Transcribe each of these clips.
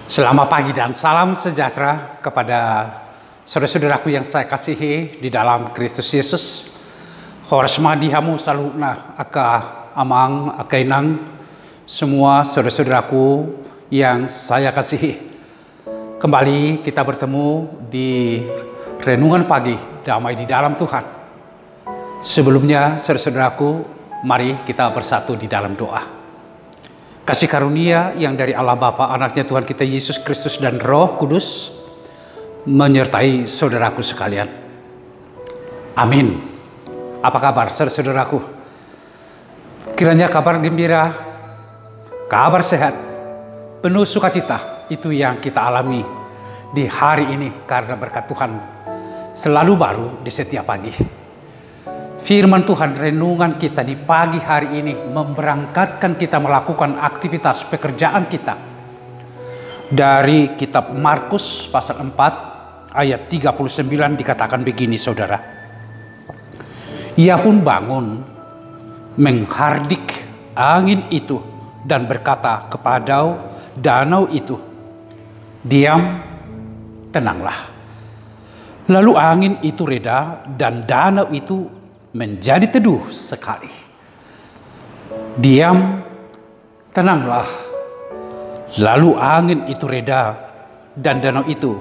Selamat pagi dan salam sejahtera kepada saudara-saudaraku yang saya kasihi di dalam Kristus Yesus. Horsmadi hamu saluna aka amang akainang semua saudara-saudaraku yang saya kasihi. Kembali kita bertemu di renungan pagi damai di dalam Tuhan. Sebelumnya saudara-saudaraku, mari kita bersatu di dalam doa. Kasih karunia yang dari Allah Bapa, anaknya Tuhan kita Yesus Kristus dan Roh Kudus menyertai saudaraku sekalian. Amin. Apa kabar saudaraku? Kiranya kabar gembira, kabar sehat, penuh sukacita itu yang kita alami di hari ini karena berkat Tuhan selalu baru di setiap pagi. Firman Tuhan renungan kita di pagi hari ini memberangkatkan kita melakukan aktivitas pekerjaan kita. Dari kitab Markus pasal 4 ayat 39 dikatakan begini saudara. Ia pun bangun menghardik angin itu dan berkata kepada danau itu, "Diam, tenanglah." Lalu angin itu reda dan danau itu menjadi teduh sekali. Diam, tenanglah. Lalu angin itu reda dan danau itu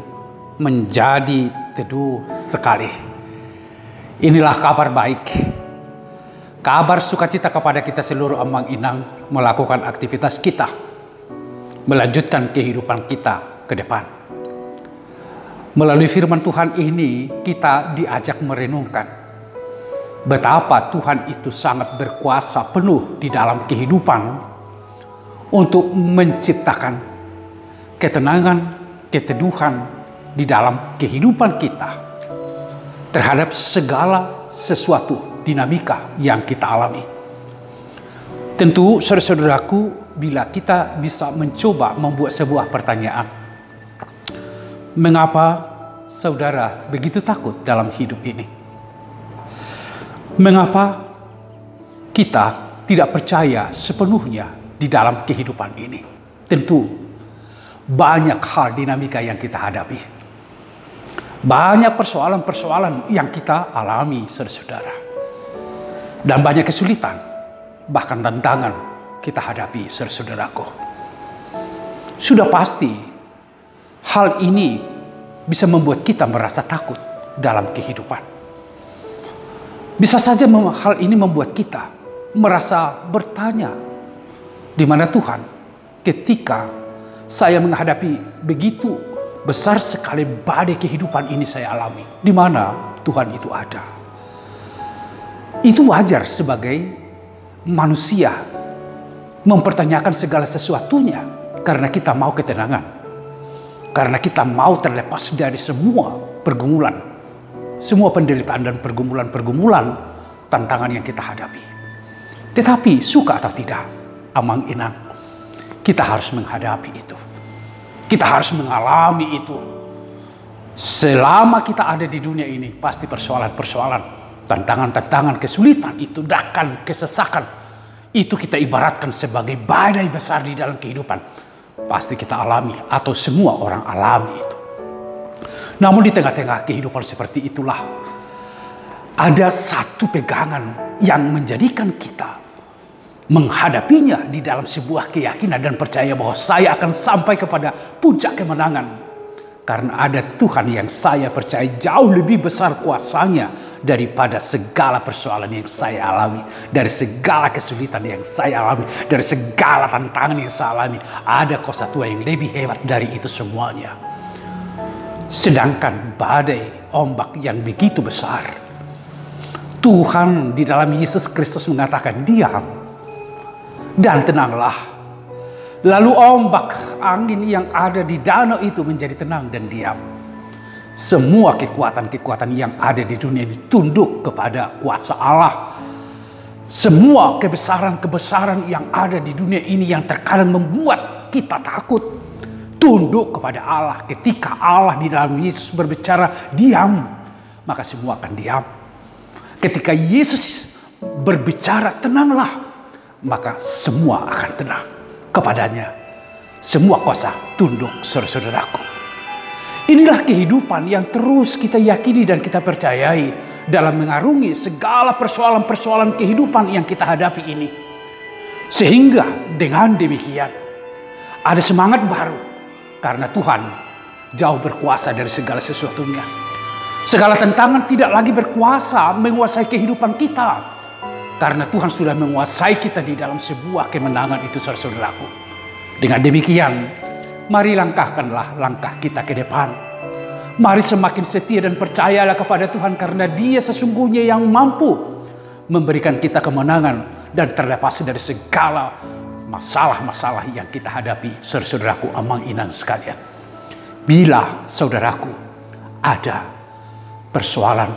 menjadi teduh sekali. Inilah kabar baik, kabar sukacita kepada kita seluruh ambang inang melakukan aktivitas kita, melanjutkan kehidupan kita ke depan. Melalui firman Tuhan ini kita diajak merenungkan betapa Tuhan itu sangat berkuasa penuh di dalam kehidupan untuk menciptakan ketenangan, keteduhan di dalam kehidupan kita terhadap segala sesuatu dinamika yang kita alami. Tentu saudara-saudaraku, bila kita bisa mencoba membuat sebuah pertanyaan, mengapa saudara begitu takut dalam hidup ini? Mengapa kita tidak percaya sepenuhnya di dalam kehidupan ini? Tentu banyak hal dinamika yang kita hadapi. Banyak persoalan-persoalan yang kita alami saudara-saudara. Dan banyak kesulitan, bahkan tantangan kita hadapi saudara-saudaraku. Sudah pasti hal ini bisa membuat kita merasa takut dalam kehidupan. Bisa saja hal ini membuat kita merasa bertanya, di mana Tuhan ketika saya menghadapi begitu besar sekali badai kehidupan ini saya alami. Di mana Tuhan itu ada? Itu wajar sebagai manusia mempertanyakan segala sesuatunya karena kita mau ketenangan. Karena kita mau terlepas dari semua pergumulan, semua penderitaan dan pergumulan-pergumulan tantangan yang kita hadapi. Tetapi suka atau tidak, amang inang, kita harus menghadapi itu. Kita harus mengalami itu. Selama kita ada di dunia ini, pasti persoalan-persoalan, tantangan-tantangan, kesulitan itu, bahkan kesesakan, itu kita ibaratkan sebagai badai besar di dalam kehidupan. Pasti kita alami atau semua orang alami itu. Namun di tengah-tengah kehidupan seperti itulah ada satu pegangan yang menjadikan kita menghadapinya di dalam sebuah keyakinan dan percaya bahwa saya akan sampai kepada puncak kemenangan. Karena ada Tuhan yang saya percaya jauh lebih besar kuasanya daripada segala persoalan yang saya alami. Dari segala kesulitan yang saya alami. Dari segala tantangan yang saya alami. Ada kuasa Tuhan yang lebih hebat dari itu semuanya. Sedangkan badai ombak yang begitu besar, Tuhan di dalam Yesus Kristus mengatakan, "Diam dan tenanglah." Lalu ombak angin yang ada di danau itu menjadi tenang dan diam. Semua kekuatan-kekuatan yang ada di dunia ini tunduk kepada kuasa Allah. Semua kebesaran-kebesaran yang ada di dunia ini yang terkadang membuat kita takut, tunduk kepada Allah. Ketika Allah di dalam Yesus berbicara, "Diam," maka semua akan diam. Ketika Yesus berbicara, "Tenanglah," maka semua akan tenang kepadanya. semua kuasa tunduk, saudara-saudaraku. Inilah kehidupan yang terus kita yakini dan kita percayai dalam mengarungi segala persoalan-persoalan kehidupan yang kita hadapi ini. Sehingga dengan demikian ada semangat baru karena Tuhan jauh berkuasa dari segala sesuatunya. Segala tantangan tidak lagi berkuasa menguasai kehidupan kita. Karena Tuhan sudah menguasai kita di dalam sebuah kemenangan itu, saudara-saudaraku. Dengan demikian, mari langkahkanlah langkah kita ke depan. Mari semakin setia dan percayalah kepada Tuhan karena Dia sesungguhnya yang mampu memberikan kita kemenangan dan terlepas dari segala masalah-masalah yang kita hadapi, saudara-saudaraku amang inang sekalian. Bila saudaraku ada persoalan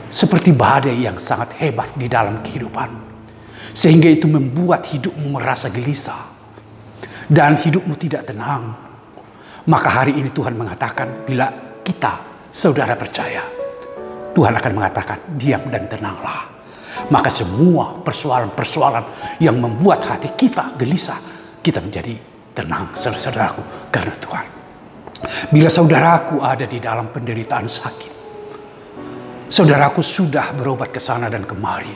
seperti badai yang sangat hebat di dalam kehidupan, sehingga itu membuat hidupmu merasa gelisah dan hidupmu tidak tenang, maka hari ini Tuhan mengatakan, bila kita saudara percaya, Tuhan akan mengatakan diam dan tenanglah. Maka semua persoalan-persoalan yang membuat hati kita gelisah, kita menjadi tenang, saudara-saudaraku, karena Tuhan. Bila saudaraku ada di dalam penderitaan sakit, saudaraku sudah berobat ke sana dan kemari,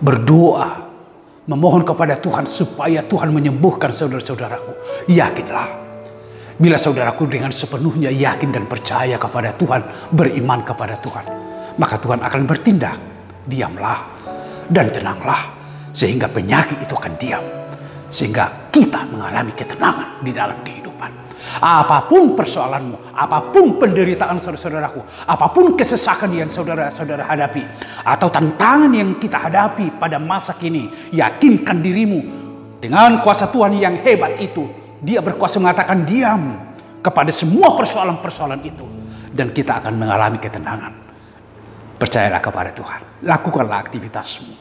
berdoa, memohon kepada Tuhan supaya Tuhan menyembuhkan saudara-saudaraku. Yakinlah, bila saudaraku dengan sepenuhnya yakin dan percaya kepada Tuhan, beriman kepada Tuhan, maka Tuhan akan bertindak. Diamlah dan tenanglah, sehingga penyakit itu akan diam, sehingga kita mengalami ketenangan di dalam kehidupan. Apapun persoalanmu, apapun penderitaan saudara-saudaraku, apapun kesesakan yang saudara-saudara hadapi, atau tantangan yang kita hadapi pada masa kini, yakinkan dirimu dengan kuasa Tuhan yang hebat itu. Dia berkuasa mengatakan diam kepada semua persoalan-persoalan itu, dan kita akan mengalami ketenangan. Percayalah kepada Tuhan, lakukanlah aktivitasmu,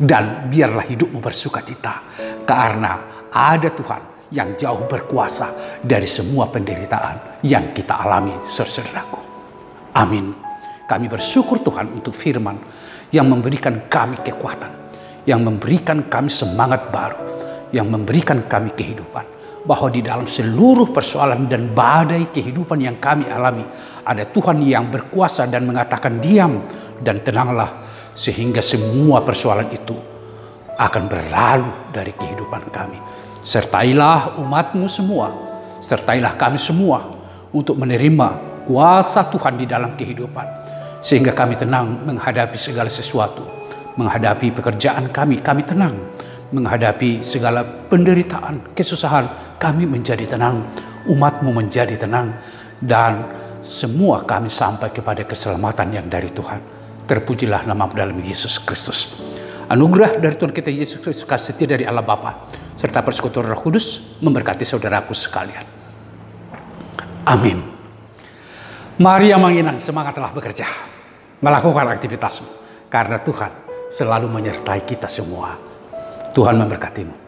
dan biarlah hidupmu bersukacita, karena ada Tuhan yang jauh berkuasa dari semua penderitaan yang kita alami, saudara-saudaraku. Amin. Kami bersyukur Tuhan untuk firman yang memberikan kami kekuatan, yang memberikan kami semangat baru, yang memberikan kami kehidupan. Bahwa di dalam seluruh persoalan dan badai kehidupan yang kami alami, ada Tuhan yang berkuasa dan mengatakan diam dan tenanglah, sehingga semua persoalan itu akan berlalu dari kehidupan kami. Sertailah umatmu semua, sertailah kami semua untuk menerima kuasa Tuhan di dalam kehidupan, sehingga kami tenang menghadapi segala sesuatu, menghadapi pekerjaan kami tenang, menghadapi segala penderitaan, kesusahan, kami menjadi tenang, umatmu menjadi tenang, dan semua kami sampai kepada keselamatan yang dari Tuhan. Terpujilah nama dalam Yesus Kristus. Anugerah dari Tuhan kita Yesus Kristus, kasih setia dari Allah Bapa, serta persekutuan Roh Kudus memberkati saudaraku sekalian. Amin. Mari yang menginang, semangatlah bekerja, melakukan aktivitasmu, karena Tuhan selalu menyertai kita semua. Tuhan memberkatimu.